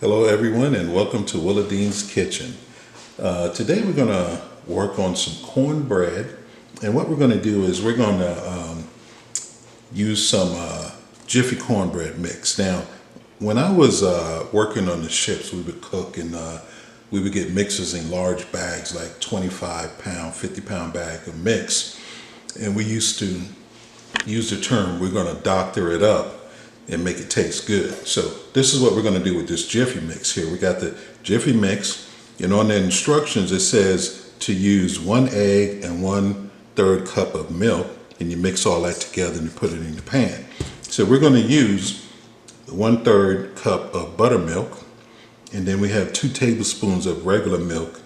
Hello everyone and welcome to Willa Dean's Kitchen. Today we're going to work on some cornbread, and what we're going to do is we're going to use some Jiffy cornbread mix. Now when I was working on the ships, we would cook and we would get mixes in large bags, like 25-pound, 50-pound bag of mix, and we used to use the term we're going to doctor it up and make it taste good. So this is what we're going to do with this Jiffy mix here. We got the Jiffy mix, and on the instructions it says to use 1 egg and 1/3 cup of milk, and you mix all that together and you put it in the pan. So we're going to use 1/3 cup of buttermilk, and then we have 2 tablespoons of regular milk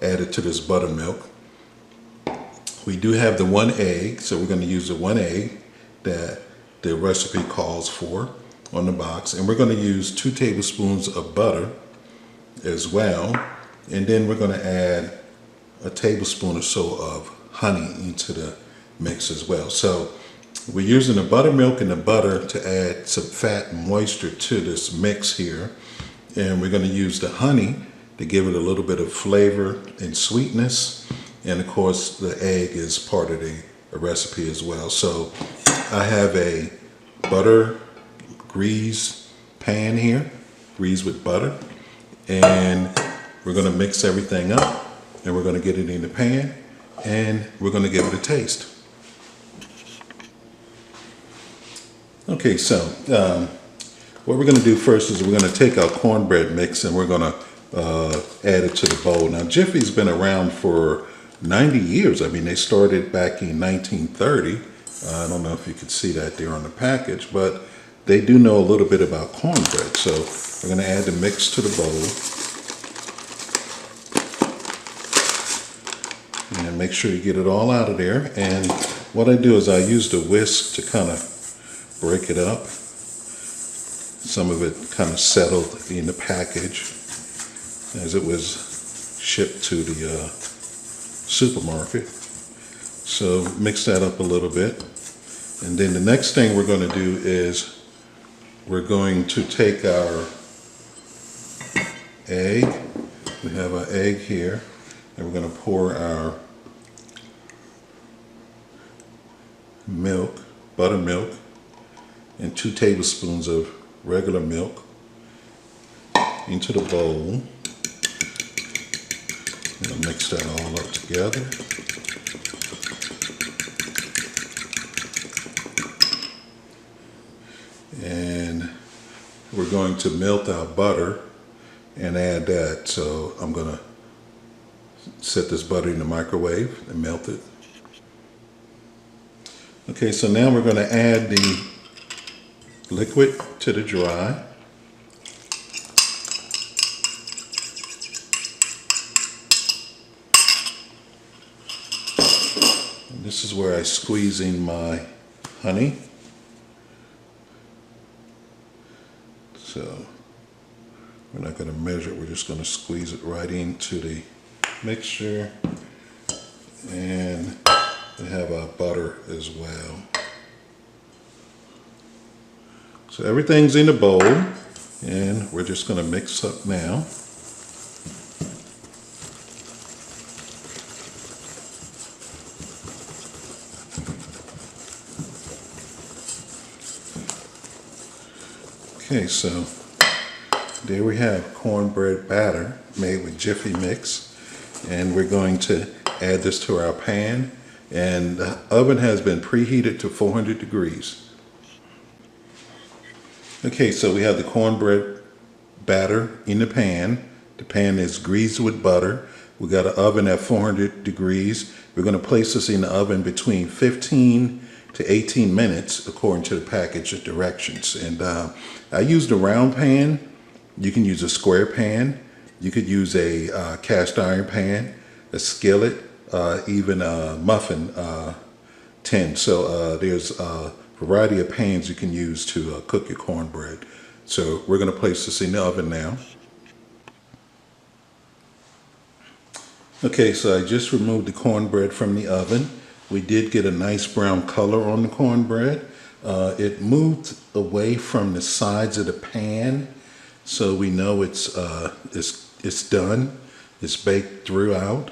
added to this buttermilk. We do have the 1 egg, so we're going to use the 1 egg that the recipe calls for on the box, and we're going to use 2 tablespoons of butter as well, and then we're going to add a tablespoon or so of honey into the mix as well. So we're using the buttermilk and the butter to add some fat and moisture to this mix here, and we're going to use the honey to give it a little bit of flavor and sweetness, and of course the egg is part of the recipe as well. So I have a butter grease pan here, greased with butter, and we're going to mix everything up, and we're going to get it in the pan, and we're going to give it a taste. Okay, so what we're going to do first is we're going to take our cornbread mix and we're going to add it to the bowl. Now Jiffy's been around for 90 years. I mean, they started back in 1930. I don't know if you could see that there on the package, but they do know a little bit about cornbread. So we're going to add the mix to the bowl. And make sure you get it all out of there. And what I do is I use the whisk to kind of break it up. Some of it kind of settled in the package as it was shipped to the supermarket. So mix that up a little bit, and then the next thing we're going to do is we're going to take our egg. We have our egg here, and we're going to pour our milk, buttermilk, and 2 tablespoons of regular milk into the bowl. I'm going to mix that all up together. And we're going to melt our butter and add that. So I'm going to set this butter in the microwave and melt it. Okay, so now we're going to add the liquid to the dry. And this is where I squeeze in my honey. So we're not going to measure it, we're just going to squeeze it right into the mixture, and we have our butter as well. So everything's in the bowl, and we're just going to mix up now. Okay, so there we have cornbread batter made with Jiffy mix, and we're going to add this to our pan, and the oven has been preheated to 400 degrees. Okay, so we have the cornbread batter in the pan. The pan is greased with butter. We got an oven at 400 degrees. We're going to place this in the oven between 15 to 18 minutes according to the package directions. And I used a round pan. You can use a square pan. You could use a cast iron pan, a skillet, even a muffin tin. So there's a variety of pans you can use to cook your cornbread. So we're going to place this in the oven now. Okay, so I just removed the cornbread from the oven. We did get a nice brown color on the cornbread. It moved away from the sides of the pan so we know it's done. It's baked throughout.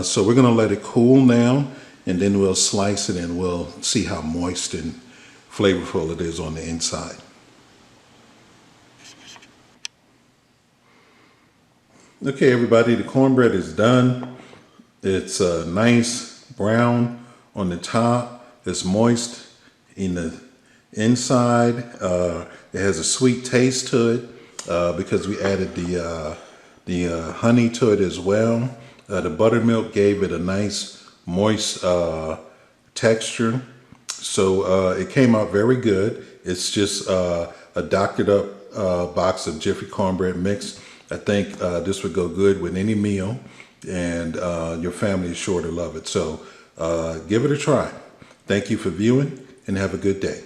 So we're gonna let it cool now, and then we'll slice it and we'll see how moist and flavorful it is on the inside. Okay, everybody, the cornbread is done. It's nice brown on the top. It's moist in the inside. It has a sweet taste to it because we added the honey to it as well. The buttermilk gave it a nice moist texture. So it came out very good. It's just a doctored up box of Jiffy cornbread mix. I think this would go good with any meal, and your family is sure to love it. So give it a try. Thank you for viewing, and have a good day.